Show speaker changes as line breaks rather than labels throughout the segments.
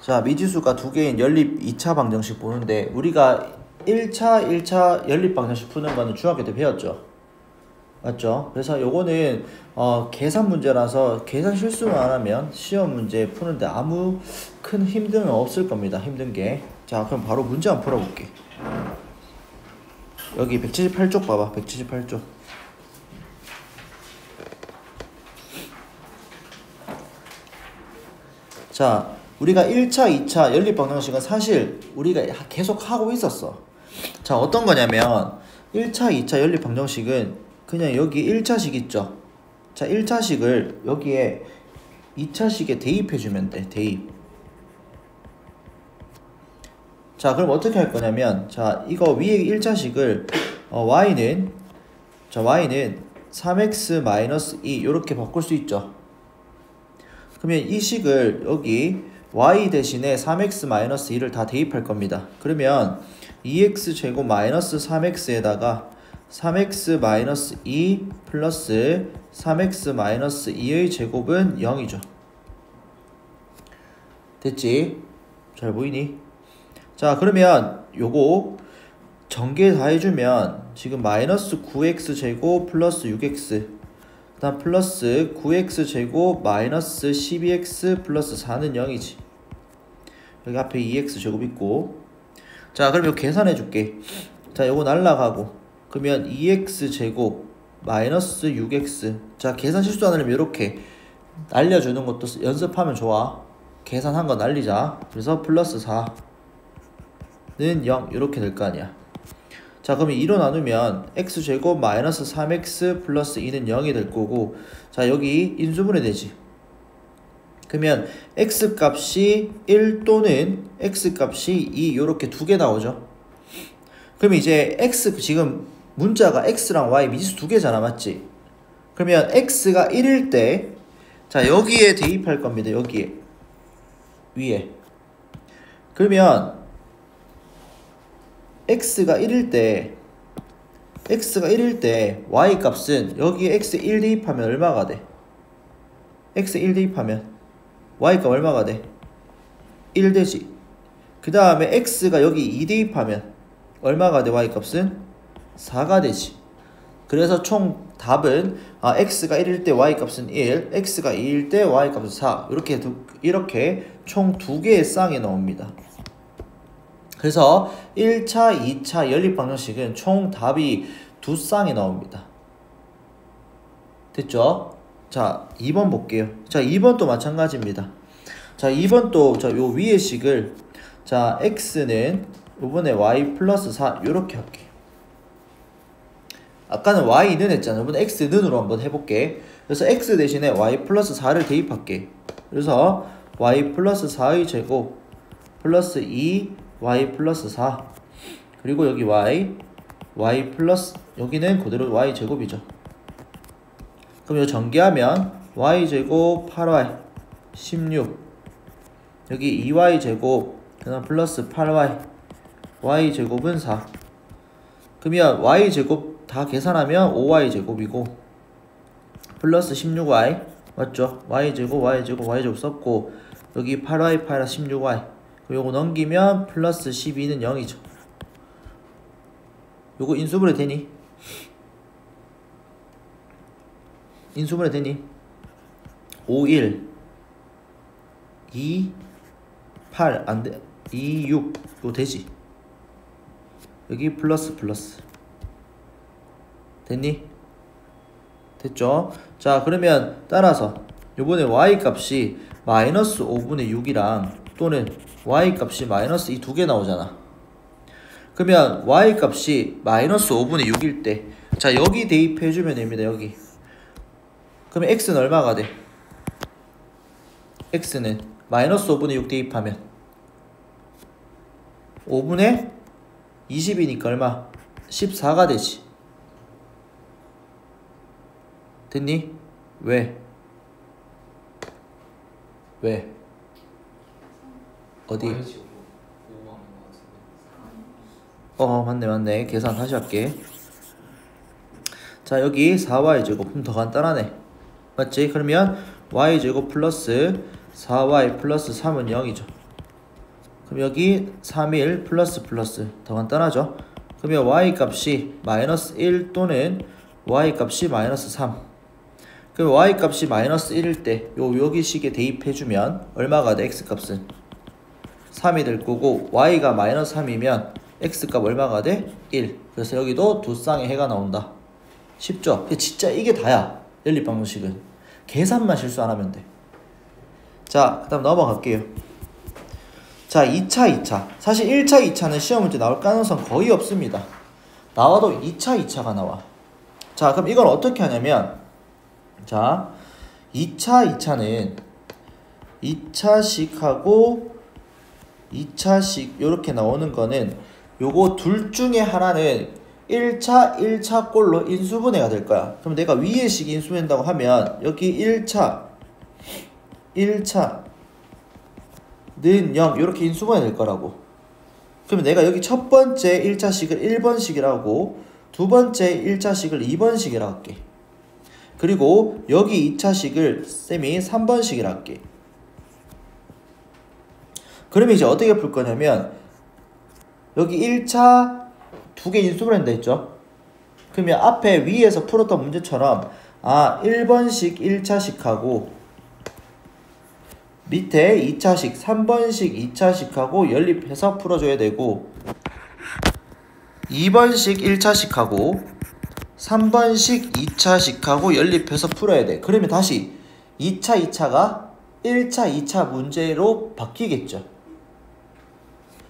자, 미지수가 두 개인 연립 2차 방정식 보는데 우리가 1차 연립 방정식 푸는 거는 중학교 때 배웠죠. 맞죠? 그래서 요거는 계산 문제라서 계산 실수만 안 하면 시험 문제 푸는데 아무 큰 힘듦은 없을 겁니다. 힘든 게. 자, 그럼 바로 문제 한번 풀어볼게. 여기 178쪽 봐봐. 178쪽. 자, 우리가 1차, 2차 연립 방정식은 사실 우리가 계속 하고 있었어. 자, 어떤 거냐면 1차, 2차 연립 방정식은 그냥 여기 1차식 있죠. 자, 1차식을 여기에 2차식에 대입해주면 돼. 대입. 자, 그럼 어떻게 할 거냐면, 자, 이거 위에 1차식을 y는 3x-2 이렇게 바꿀 수 있죠. 그러면 이 식을 여기 y 대신에 3x-2를 다 대입할 겁니다. 그러면 2x제곱 마이너스 3x에다가 3x-2 플러스 3x-2의 제곱은 0이죠. 됐지? 잘 보이니? 자, 그러면 요거 전개 다 해주면 지금 마이너스 9x제곱 플러스 6x 그 다음 플러스 9x제곱 마이너스 12x 플러스 4는 0이지. 여기 앞에 2x제곱 있고. 자, 그럼 이거 계산해 줄게. 자, 요거 날라가고 그러면 2x제곱 마이너스 6x. 자, 계산 실수 안 하려면 이렇게 날려주는 것도 연습하면 좋아. 계산한 거 날리자. 그래서 플러스 4는 0 이렇게 될 거 아니야. 자, 그러면 2로 나누면 x제곱 마이너스 3x 플러스 2는 0이 될 거고. 자, 여기 인수분해 되지. 그러면 x값이 1 또는 x값이 2 이렇게 두 개 나오죠. 그러면 이제 x 지금 문자가 x랑 y 미지수 두 개잖아. 맞지? 그러면 x가 1일 때 자, 여기에 대입할 겁니다. 여기에 위에. 그러면 x가 1일 때 y 값은 여기에 x 1 대입하면 얼마가 돼? x 1 대입하면 y 값 얼마가 돼? 1 되지. 그 다음에 x가 여기 2 대입하면 얼마가 돼? y 값은 4가 되지. 그래서 총 답은 x가 1일 때 y 값은 1, x가 2일 때 y 값은 4 이렇게 총 두 개의 쌍이 나옵니다. 그래서 1차, 2차 연립 방정식은 총 답이 두 쌍이 나옵니다. 됐죠? 자, 2번 볼게요. 자, 2번도 마찬가지입니다. 자, 2번도 요 위의 식을 자, x는 이번에 y 플러스 4 이렇게 할게. 아까는 y는 했잖아. 이번에 x는으로 한번 해볼게. 그래서 x 대신에 y 플러스 4를 대입할게. 그래서 y 플러스 4의 제곱 플러스 2 y 플러스 4 그리고 여기 y 플러스 여기는 그대로 y 제곱이죠. 그럼 이거 전개하면 y 제곱 8y 16 여기 2y 제곱 그다음 플러스 8y y 제곱은 4. 그러면 y 제곱 다 계산하면 5y 제곱이고 플러스 16y 맞죠? y 제곱 y 제곱 y 제곱 썼고 여기 8y 16y 요거 넘기면 플러스 12는 0이죠. 요거 인수분해 되니? 인수분해 되니? 5, 1 2 8 안돼 2, 6 요거 되지? 여기 플러스 됐니? 됐죠? 자, 그러면 따라서 요번에 y 값이 마이너스 5분의 6이랑 또는 y 값이 마이너스 이 두 개 나오잖아. 그러면 y 값이 마이너스 5분의 6일 때 자, 여기 대입해주면 됩니다. 여기. 그러면 x는 얼마가 돼? x는 마이너스 5분의 6 대입하면 5분의 20이니까 얼마? 14가 되지. 됐니? 왜? 어디? 맞네. 계산 다시 할게. 자, 여기 4y제곱 더 간단하네. 맞지? 그러면 y제곱 플러스 4y 플러스 3은 0이죠. 그럼 여기 3일 플러스 더 간단하죠. 그러면 y 값이 마이너스 1 또는 y 값이 마이너스 3. 그럼 y 값이 마이너스 1일 때 여기 식에 대입해주면 얼마가 돼? x 값은 3이 될 거고, y가 마이너스 3이면 x 값 얼마가 돼? 1. 그래서 여기도 두 쌍의 해가 나온다. 쉽죠? 진짜 이게 다야. 연립방정식은. 계산만 실수 안 하면 돼. 자, 그 다음 넘어갈게요. 자, 2차. 사실 1차, 2차는 시험 문제 나올 가능성 거의 없습니다. 나와도 2차, 2차가 나와. 자, 그럼 이건 어떻게 하냐면, 자, 2차, 2차는 2차식하고 2차식 요렇게 나오는 거는 요거 둘 중에 하나는 1차 꼴로 인수분해가 될 거야. 그럼 내가 위에 식 인수분해한다고 하면 여기 1차는 0 이렇게 인수분해 될 거라고. 그러면 내가 여기 첫 번째 1차식을 1번식이라고, 두 번째 1차식을 2번식이라고 할게. 그리고 여기 2차식을 쌤이 3번식이라 할게. 그러면 이제 어떻게 풀 거냐면 여기 1차 두 개 인수분해한다 했죠. 그러면 앞에 위에서 풀었던 문제처럼 1번식 1차식하고 밑에 2차식 3번식 2차식하고 연립해서 풀어줘야 되고, 2번식 1차식하고 3번식 2차식하고 연립해서 풀어야 돼. 그러면 다시 2차 2차가 1차 2차 문제로 바뀌겠죠.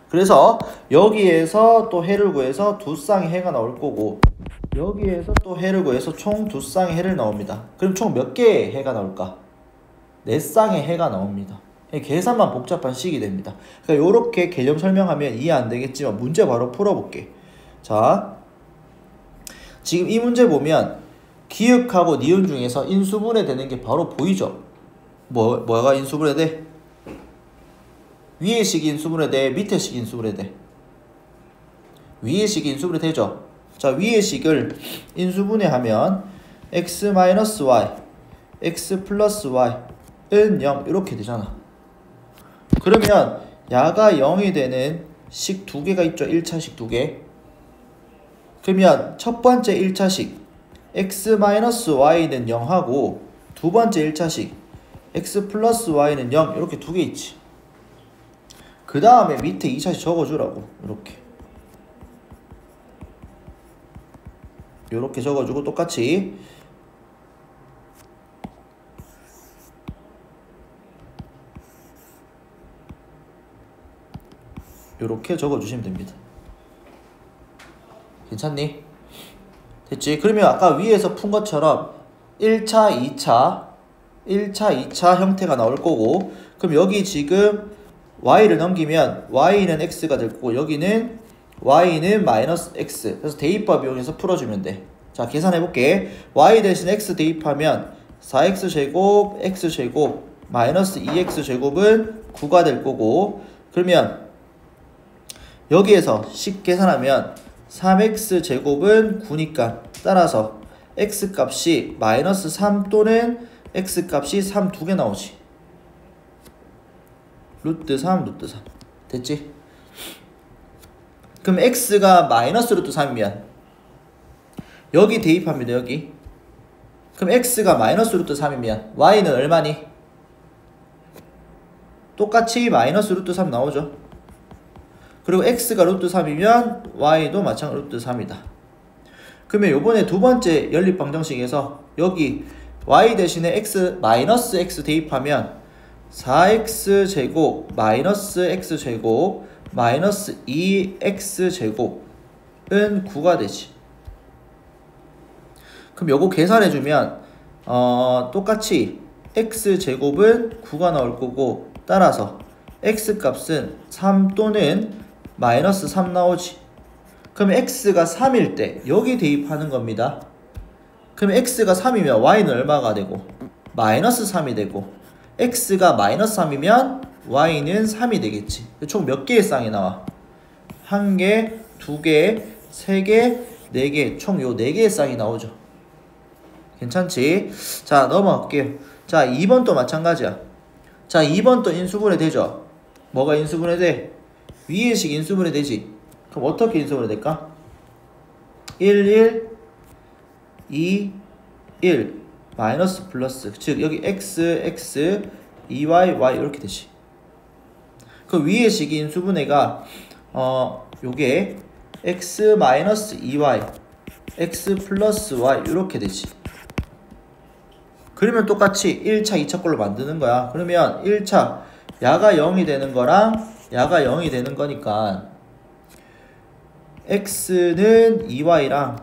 그래서 여기에서 또 해를 구해서 두 쌍의 해가 나올 거고, 여기에서 또 해를 구해서 총 두 쌍의 해를 나옵니다. 그럼 총 몇 개의 해가 나올까? 4쌍의 해가 나옵니다. 계산만 복잡한 식이 됩니다. 그러니까 이렇게 개념 설명하면 이해 안 되겠지만 문제 바로 풀어볼게. 자, 지금 이 문제 보면 기역하고 니은 중에서 인수분해 되는 게 바로 보이죠? 뭐가 인수분해 돼? 위에 식이 인수분해 돼? 밑에 식이 인수분해 돼? 위에 식이 인수분해 되죠? 자, 위에 식을 인수분해하면 x-y, x 플러스 y은 0 이렇게 되잖아. 그러면 야가 0이 되는 식 두 개가 있죠. 1차식 두 개. 그러면 첫 번째 1차식 x-y는 0하고 두 번째 1차식 x 플러스 y는 0 이렇게 두 개 있지. 그 다음에 밑에 2차식 적어주라고. 이렇게 적어주고 똑같이 이렇게 적어주시면 됩니다. 괜찮니? 됐지? 그러면 아까 위에서 푼 것처럼 1차, 2차 형태가 나올 거고, 그럼 여기 지금 y를 넘기면 y는 x가 될 거고, 여기는 y는 마이너스 x. 그래서 대입법 이용해서 풀어주면 돼. 자, 계산해볼게. y 대신 x 대입하면 4x제곱 x제곱 마이너스 2x제곱은 9가 될 거고, 그러면 여기에서 식 계산하면 3x제곱은 9니까 따라서 x값이 마이너스 3 또는 x값이 3 두 개 나오지. 루트 3 됐지? 그럼 x가 마이너스 루트 3이면 여기 대입합니다. 여기. 그럼 x가 마이너스 루트 3이면 y는 얼마니? 똑같이 마이너스 루트 3 나오죠. 그리고 x가 루트 3이면 y도 마찬가지로 루트 3이다. 그러면 요번에 두 번째 연립방정식에서 여기 y 대신에 x 마이너스 x 대입하면 4x제곱 마이너스 x제곱 마이너스 2x제곱은 9가 되지. 그럼 요거 계산해주면 똑같이 x제곱은 9가 나올 거고, 따라서 x값은 3 또는 마이너스 3 나오지. 그럼 x가 3일 때 여기 대입하는 겁니다. 그럼 x가 3이면 y는 얼마가 되고? 마이너스 3이 되고, x가 마이너스 3이면 y는 3이 되겠지. 총 몇 개의 쌍이 나와? 1개, 2개, 3개, 4개, 총 요 4개의 쌍이 나오죠. 괜찮지? 자, 넘어갈게요. 자, 2번도 마찬가지야. 자, 2번도 인수분해 되죠? 뭐가 인수분해 돼? 위의 식 인수분해 되지. 그럼 어떻게 인수분해 될까? 1, 1, 2, 1 마이너스 플러스, 즉 여기 x, x, 2y, y 이렇게 되지. 그 위의 식이 인수분해가 요게 x 마이너스 2y, x 플러스 y 이렇게 되지. 그러면 똑같이 1차, 2차 걸로 만드는 거야. 그러면 1차 야가 0이 되는 거랑 야가 0이 되는 거니까 x는 2y랑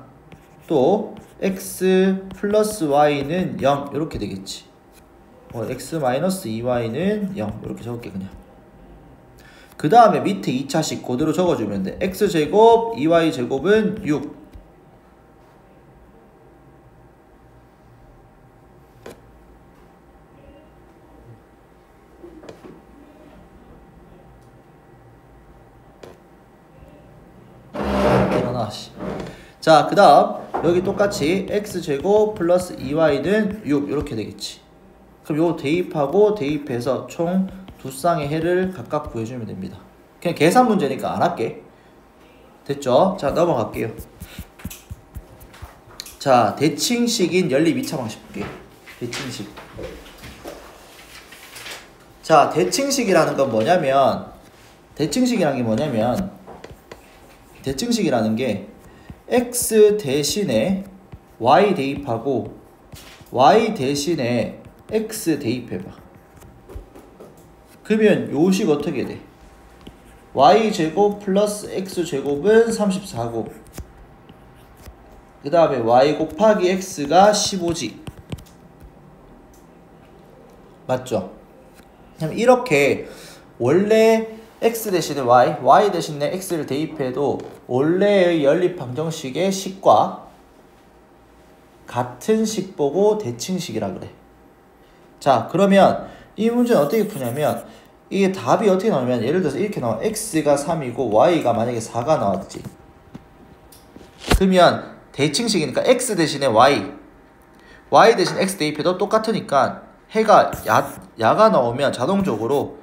또 x 플러스 y는 0 이렇게 되겠지. x 마이너스 2y는 0 이렇게 적을게 그냥. 그 다음에 밑에 2차식 그대로 적어주면 돼. x제곱 2y제곱은 6. 일어나. 자, 그 다음 여기 똑같이 x제곱 플러스 2y는 6 이렇게 되겠지. 그럼 요거 대입하고 대입해서 총 두 쌍의 해를 각각 구해주면 됩니다. 그냥 계산 문제니까 안 할게. 됐죠? 자, 넘어갈게요. 자, 대칭식인 연립 2차 방식 볼게요. 대칭식. 자, 대칭식이라는 건 뭐냐면, 대칭식이라는 게 x 대신에 y 대입하고 y 대신에 x 대입해봐. 그러면 요식 어떻게 돼? y제곱 플러스 x제곱은 34고 그 다음에 y 곱하기 x가 15지. 맞죠? 그럼 이렇게 원래 x 대신에 y 대신에 x를 대입해도 원래의 연립 방정식의 식과 같은 식 보고 대칭식이라 그래. 자, 그러면 이 문제는 어떻게 푸냐면 이게 답이 어떻게 나오면 예를 들어서 이렇게 나와. x가 3이고 y가 만약에 4가 나왔지. 그러면 대칭식이니까 x 대신에 y 대신 x 대입해도 똑같으니까 해가 야가 나오면 자동적으로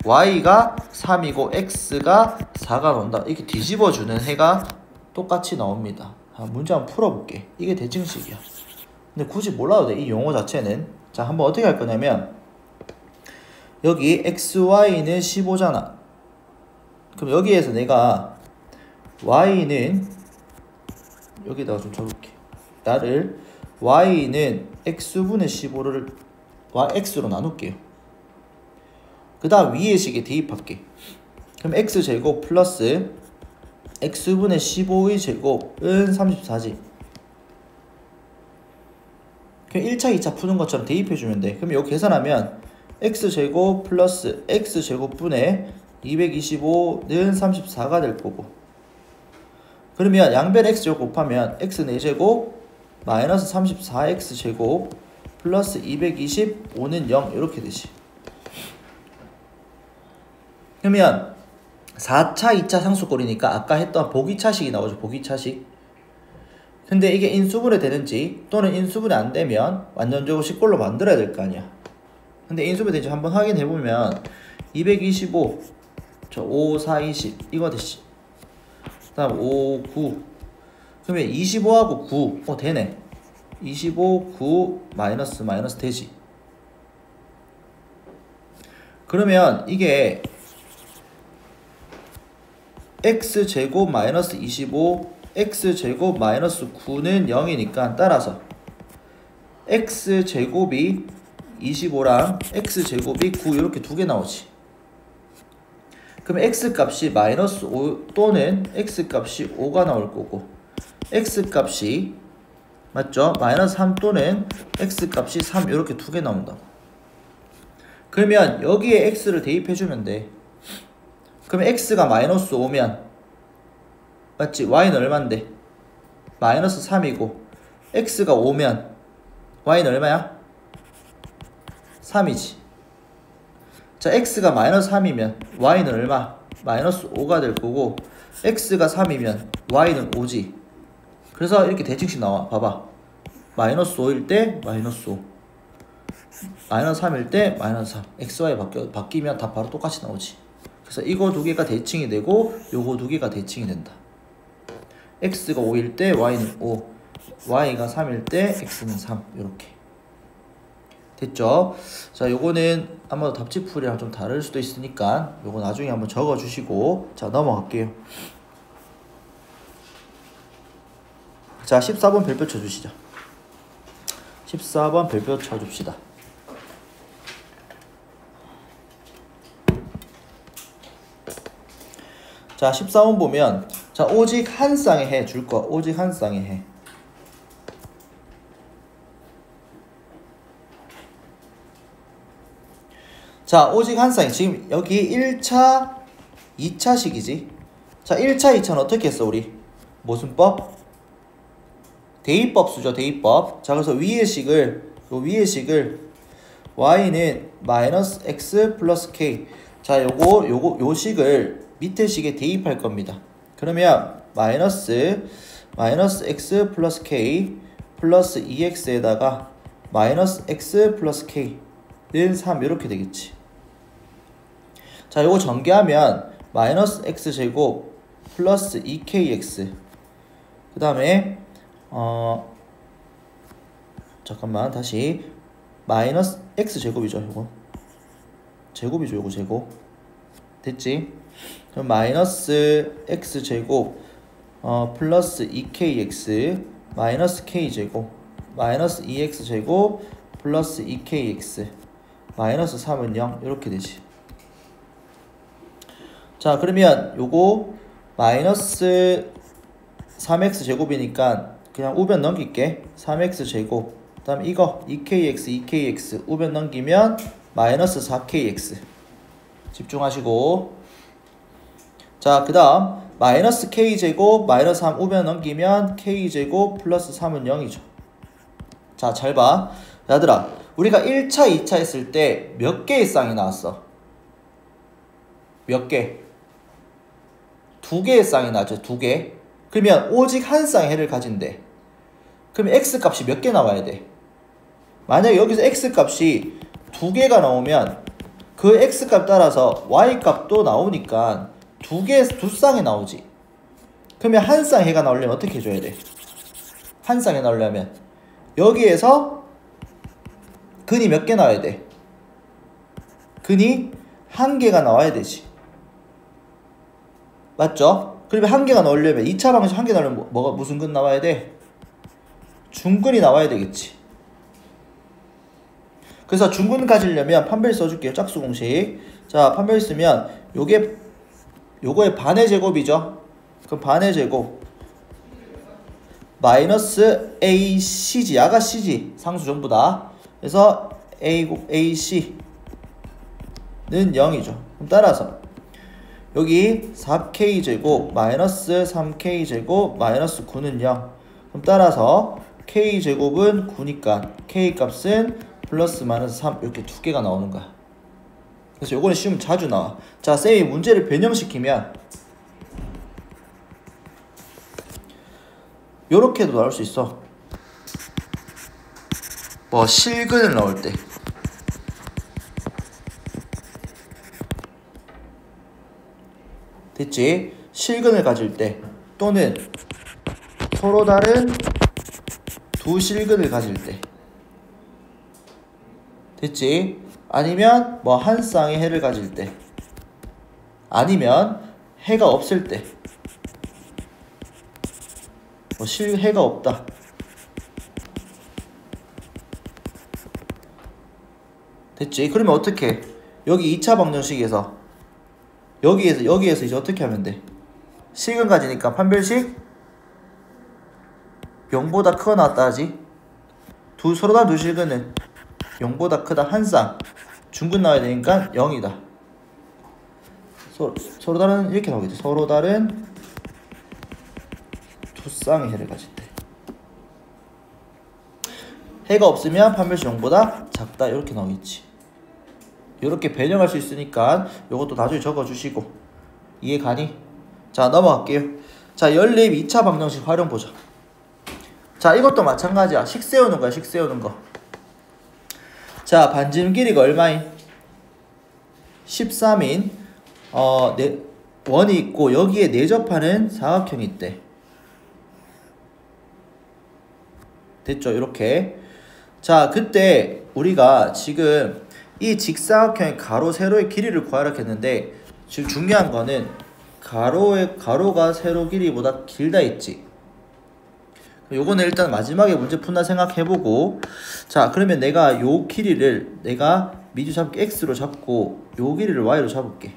y가 3이고 x가 4가 나온다. 이렇게 뒤집어주는 해가 똑같이 나옵니다. 문제 한번 풀어볼게. 이게 대칭식이야. 근데 굳이 몰라도 돼. 이 용어 자체는. 자, 한번 어떻게 할 거냐면 여기 xy는 15잖아. 그럼 여기에서 내가 y는 여기다가 좀 적을게. 나를 y는 x분의 15를 x로 나눌게요. 그 다음 위의 식에 대입할게. 그럼 x제곱 플러스 x분의 15의 제곱은 34지. 그럼 1차, 2차 푸는 것처럼 대입해주면 돼. 그럼 이거 계산하면 x제곱 플러스 x제곱분의 225는 34가 될 거고 그러면 양변 x제곱 곱하면 x 4제곱 마이너스 34x제곱 플러스 225는 0 이렇게 되지. 그러면 4차, 2차 상수꼴이니까 아까 했던 보기차식이 나오죠. 보기차식. 근데 이게 인수분해 되는지 또는 인수분해 안 되면 완전적으로 식꼴로 만들어야 될 거 아니야. 근데 인수분해 되는지 한번 확인해 보면 225, 5, 4, 20 이거 되지. 그 다음 5, 9 그러면 25하고 9 되네. 25, 9 마이너스 되지. 그러면 이게 x제곱 마이너스 25 x제곱 마이너스 9는 0이니까 따라서 x제곱이 25랑 x제곱이 9 이렇게 두 개 나오지. 그럼 x값이 마이너스 5 또는 x값이 5가 나올 거고 x값이 맞죠? 마이너스 3 또는 x값이 3 이렇게 두 개 나온다. 그러면 여기에 x를 대입해주면 돼. 그럼 x가 마이너스 5면 맞지? y는 얼만데? 마이너스 3이고 x가 5면 y는 얼마야? 3이지. 자, x가 마이너스 3이면 y는 얼마? 마이너스 5가 될 거고 x가 3이면 y는 5지. 그래서 이렇게 대칭식 나와. 봐봐. 마이너스 5일 때 마이너스 5 마이너스 3일 때 마이너스 3 xy 바뀌면 다 바로 똑같이 나오지. 그래서 이거 두 개가 대칭이 되고 요거 두 개가 대칭이 된다. x가 5일 때 y는 5, y가 3일 때 x는 3. 이렇게 됐죠? 자, 요거는 아마도 답지풀이랑 좀 다를 수도 있으니까 요거 나중에 한번 적어 주시고, 자, 넘어갈게요. 자, 14번 별표 쳐주시죠. 14번 별표 쳐줍시다. 자, 14번 보면, 자, 오직 한 쌍의 해 줄 거. 오직 한 쌍의 해. 자, 오직 한 쌍이 지금 여기 1차, 2차식이지. 자, 1차, 2차는 어떻게 했어, 우리? 모순법? 대입법 쓰죠, 대입법. 자, 그래서 위의 식을, y는 마이너스 x 플러스 k. 자, 요 식을 밑에 식에 대입할 겁니다. 그러면 마이너스 x 플러스 k 플러스 2x에다가 마이너스 x 플러스 k는 3 이렇게 되겠지. 자, 요거 전개하면 마이너스 x제곱 플러스 2kx, 그 다음에 잠깐만, 다시 마이너스 x제곱이죠. 요거 제곱이죠. 요거 제곱 됐지? 그럼 마이너스 x제곱 플러스 2kx 마이너스 k제곱 마이너스 2x제곱 플러스 2kx 마이너스 3은 0 이렇게 되지. 자, 그러면 요거 마이너스 3x제곱이니까 그냥 우변 넘길게. 3x제곱 그 다음 이거 2kx 우변 넘기면 마이너스 4kx. 집중하시고. 자, 그 다음 마이너스 k제곱 마이너스 3 우변 넘기면 k제곱 플러스 3은 0이죠. 자, 잘 봐. 얘들아, 우리가 1차, 2차 했을 때 몇 개의 쌍이 나왔어? 몇 개? 2개의 쌍이 나왔죠. 2개. 그러면 오직 한 쌍의 해를 가진대. 그러면 x값이 몇 개 나와야 돼? 만약에 여기서 x값이 2개가 나오면 그 x값 따라서 y값도 나오니까 두 쌍이 나오지. 그러면 한 쌍 해가 나오려면 어떻게 해줘야 돼? 한 쌍이 나오려면 여기에서 근이 몇 개 나와야 돼? 근이 한 개가 나와야 되지. 맞죠? 그러면 한 개가 나오려면 2차 방식 한 개 나오려면 무슨 근 나와야 돼? 중근이 나와야 되겠지. 그래서 중근 가지려면 판별 써줄게요. 짝수 공식. 자, 판별 쓰면 요거의 반의 제곱이죠. 그럼 반의 제곱 마이너스 AC지. 야가 C지. 상수 전부 다. 그래서 AC는 0이죠. 그럼 따라서 여기 4k제곱 마이너스 3k제곱 마이너스 9는 0. 그럼 따라서 k제곱은 9니까 k값은 플러스 마이너스 3 이렇게 두 개가 나오는 거야. 그래서 요거는 시험 자주 나와. 자, 쌤이 문제를 변형시키면 요렇게도 나올 수 있어. 뭐 실근을 넣을 때 됐지? 실근을 가질 때 또는 서로 다른 두 실근을 가질 때 됐지? 아니면 뭐 한 쌍의 해를 가질 때 아니면 해가 없을 때 뭐 해가 없다. 됐지? 그러면 어떻게? 여기 2차 방정식에서 여기에서 이제 어떻게 하면 돼? 식은 가지니까 판별식 0보다 크거나 나왔다 하지? 서로 다른 두 실근은 0보다 크다 한 쌍. 중근 나와야 되니까 0이다. 서로 다른 이렇게 나오겠지. 서로 다른 두 쌍의 해를 가질 때. 해가 없으면 판별식 0보다 작다 이렇게 나오겠지. 이렇게 변형할 수 있으니까 이것도 나중에 적어주시고. 이해 가니? 자, 넘어갈게요. 자, 연립 2차 방정식 활용 보자. 자, 이것도 마찬가지야. 식 세우는 거야. 식 세우는 거. 자, 반지름 길이가 얼마인? 13인 원이 있고 여기에 내접하는 사각형이 있대. 됐죠? 이렇게. 자, 그때 우리가 지금 이 직사각형의 가로 세로의 길이를 구하라 했는데 지금 중요한 거는 가로가 세로 길이보다 길다 했지. 요거는 일단 마지막에 문제 푼다 생각해보고, 자 그러면 내가 요 길이를 내가 미주 잡기 x로 잡고 요 길이를 y로 잡을게.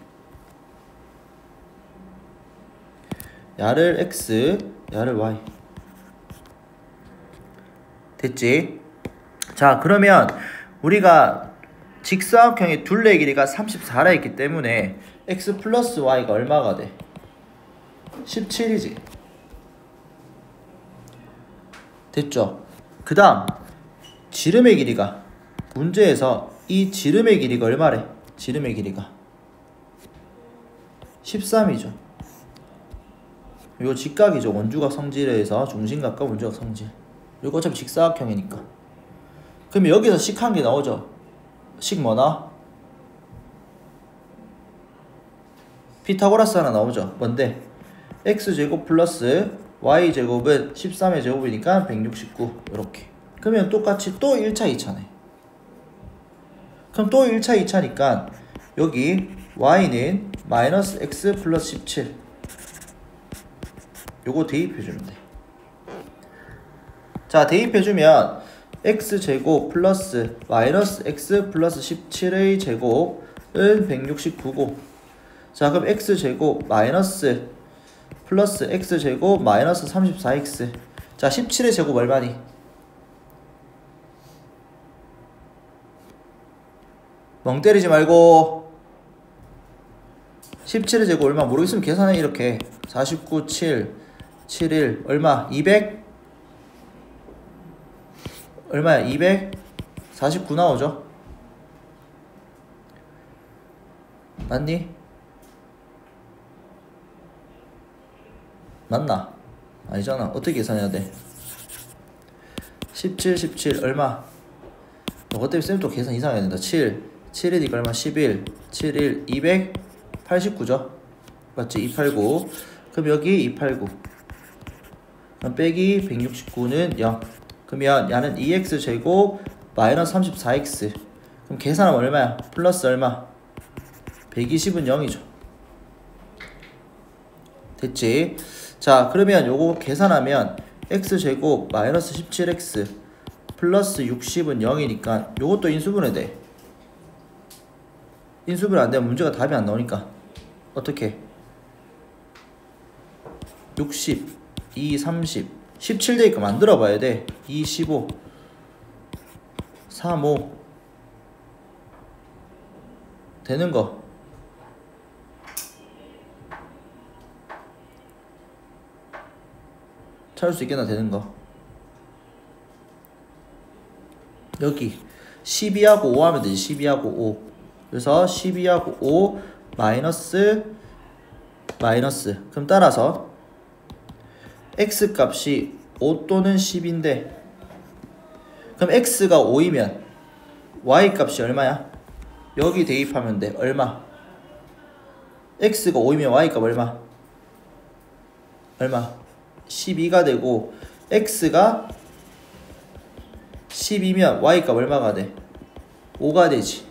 야를 x, 야를 y. 됐지? 자 그러면 우리가 직사각형의 둘레 길이가 34라 했기 때문에 x 플러스 y가 얼마가 돼? 17이지. 됐죠? 그 다음 지름의 길이가 문제에서 이 지름의 길이가 얼마래? 지름의 길이가 13이죠. 이거 직각이죠. 원주각 성질에서 중심각과 원주각 성질. 이거 어차피 직사각형이니까. 그러면 여기서 식 한 개 나오죠. 식 뭐나? 피타고라스 하나 나오죠. 뭔데? x제곱 플러스 y제곱은 13의 제곱이니까 169. 이렇게. 그러면 똑같이 또 1차 2차네. 그럼 또 1차 2차니까 여기 y는 마이너스 x 플러스 17. 요거 대입해주면 돼. 자 대입해주면 x제곱 플러스 마이너스 x 플러스 17의 제곱은 169고, 자 그럼 x제곱 마이너스 플러스 x제곱 마이너스 34x. 자 17의 제곱 얼마니? 멍 때리지 말고 17의 제곱 얼마 모르겠으면 계산해. 이렇게 49, 7, 71 얼마? 200? 얼마야? 249 나오죠? 맞니? 맞나? 아니잖아. 어떻게 계산해야 돼? 17, 17 얼마? 너것 때문에 쌤 또 계산 이상해야 된다. 7, 7이니까 얼마? 11, 71, 289죠? 맞지? 289. 그럼 여기 289. 그럼 빼기 169는 0. 그러면 야는 2x제곱 마이너스 34x. 그럼 계산하면 얼마야? 플러스 얼마? 120은 0이죠. 됐지? 자 그러면 요거 계산하면 x제곱 마이너스 17x 플러스 60은 0이니까 요것도 인수분해 돼. 인수분해 안되면 문제가 답이 안 나오니까 어떻게? 60, 2, 30 17 되니까 만들어 봐야 돼. 2, 15 3, 5 되는 거. 찾을 수 있겠나? 되는 거. 여기 12하고 5 하면 되지. 12하고 5. 그래서 12하고 5 마이너스 그럼 따라서 x 값이 5 또는 10인데 그럼 x가 5이면 y 값이 얼마야? 여기 대입하면 돼. 얼마? x가 5이면 y 값 얼마? 12가 되고 x가 10이면 y 값 얼마가 돼? 5가 되지.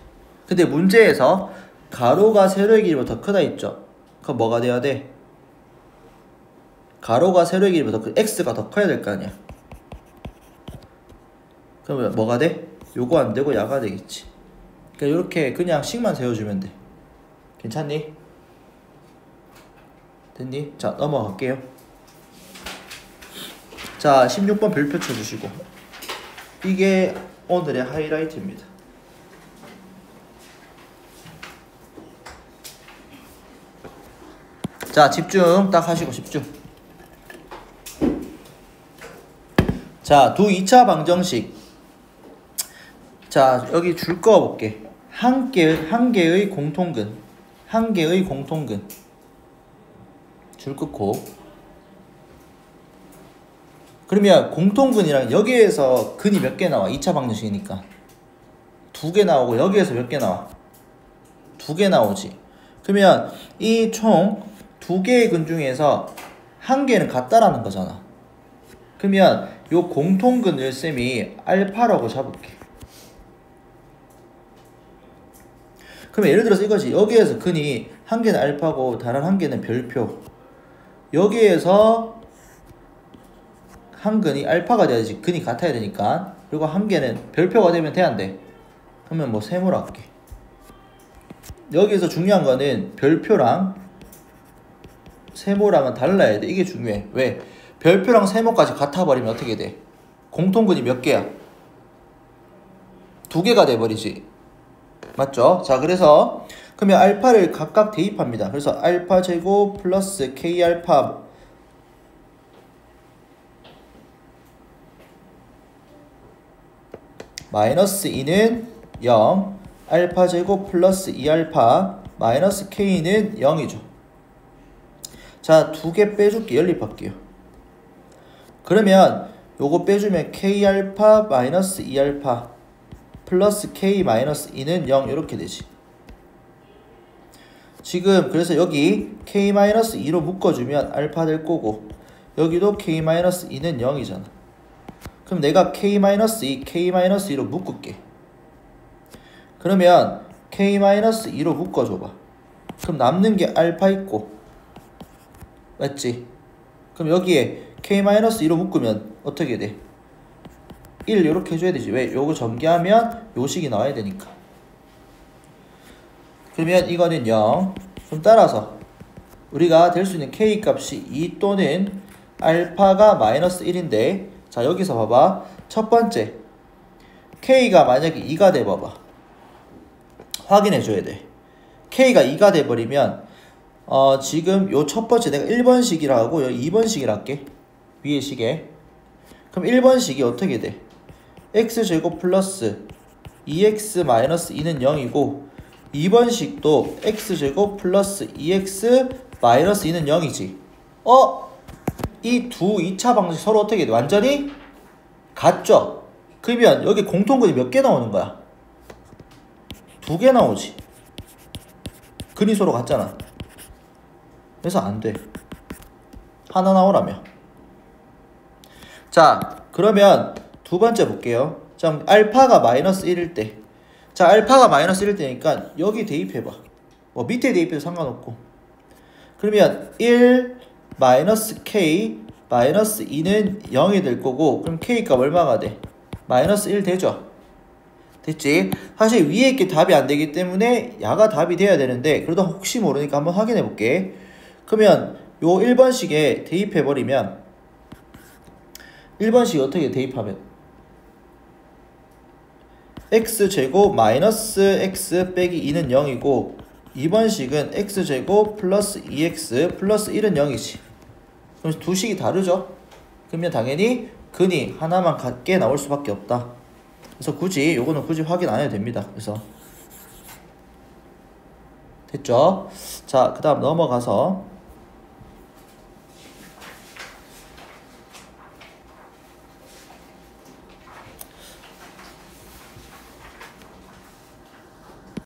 근데 문제에서 가로가 세로의 길이보다 더 크다 했죠. 그럼 뭐가 돼야 돼? 가로가 세로의 길이보다 x가 더 커야 될 거 아니야. 그러면 뭐가 돼? 요거 안 되고 야가 되겠지. 그러니까 이렇게 그냥 식만 세워주면 돼. 괜찮니? 됐니? 자 넘어갈게요. 자 16번 별표 쳐주시고 이게 오늘의 하이라이트입니다. 자 집중 딱 하시고 집중. 자 두 2차 방정식. 자 여기 줄 그어볼게. 한 개의 공통근 줄 긋고, 그러면 공통근이랑 여기에서 근이 몇 개 나와? 2차 방정식이니까 2개 나오고 여기에서 몇 개 나와? 2개 나오지. 그러면 이 총 두 개의 근 중에서 한 개는 같다라는 거잖아. 그러면 요 공통근을 쌤이 알파라고 잡을게. 그러면 예를 들어서 이거지. 여기에서 근이 한 개는 알파고 다른 한 개는 별표. 여기에서 한 근이 알파가 돼야지 근이 같아야 되니까. 그리고 한 개는 별표가 되면 돼, 안 돼? 그러면 뭐 세모로 할게. 여기서 중요한 거는 별표랑 세모랑은 달라야 돼. 이게 중요해. 왜? 별표랑 세모까지 같아버리면 어떻게 돼? 공통근이 몇 개야? 두 개가 돼버리지. 맞죠? 자, 그래서 그러면 알파를 각각 대입합니다. 그래서 알파 제곱 플러스 k 알파 마이너스 2는 0, 알파 제곱 플러스 2알파 마이너스 k는 0이죠. 자, 두 개 빼줄게. 연립할게요. 그러면 요거 빼주면 k알파 마이너스 2알파 플러스 k 마이너스 2는 0 이렇게 되지. 지금 그래서 여기 k 마이너스 2로 묶어주면 알파 될 거고 여기도 k 마이너스 2는 0이잖아. 그럼 내가 k 마이너스 2, k 마이너스 2로 묶을게. 그러면 k 마이너스 2로 묶어줘봐. 그럼 남는 게 알파 있고, 맞지? 그럼 여기에 k 마이너스 2로 묶으면 어떻게 돼? 1 이렇게 해줘야 되지. 왜? 요거 전개하면 요 식이 나와야 되니까. 그러면 이거는 0. 그럼 따라서 우리가 될 수 있는 k 값이 2 또는 알파가 마이너스 1인데, 자, 여기서 봐봐. 첫 번째 k가 만약에 2가 돼봐봐. 확인해줘야 돼. k가 2가 돼버리면 지금 요 첫 번째 내가 1번식이라 하고 여기 2번식이라 할게. 위에 식에. 그럼 1번식이 어떻게 돼? x제곱 플러스 2x 마이너스 2는 0이고 2번식도 x제곱 플러스 2x 마이너스 2는 0이지. 이 두 2차 방식 서로 어떻게 돼? 완전히 같죠? 그러면 여기 공통근이 몇 개 나오는 거야? 두 개 나오지. 근이 서로 같잖아. 그래서 안 돼. 하나 나오라며. 자, 그러면 두 번째 볼게요. 자, 알파가 마이너스 1일 때. 자, 알파가 마이너스 1일 때니까 여기 대입해봐. 뭐 밑에 대입해도 상관없고. 그러면 1 마이너스 k 마이너스 2는 0이 될 거고, 그럼 k 값 얼마가 돼? 마이너스 1 되죠? 됐지? 사실 위에 있게 답이 안 되기 때문에 야가 답이 돼야 되는데, 그래도 혹시 모르니까 한번 확인해 볼게. 그러면 요 1번식에 대입해버리면 1번식이 어떻게 대입하면 x제곱 마이너스 x 빼기 2는 0이고 2번식은 x제곱 플러스 2x 플러스 1은 0이지. 그럼 두 식이 다르죠? 그러면 당연히 근이 하나만 같게 나올 수밖에 없다. 그래서 요거는 굳이 확인 안 해도 됩니다. 그래서 됐죠? 자, 그 다음 넘어가서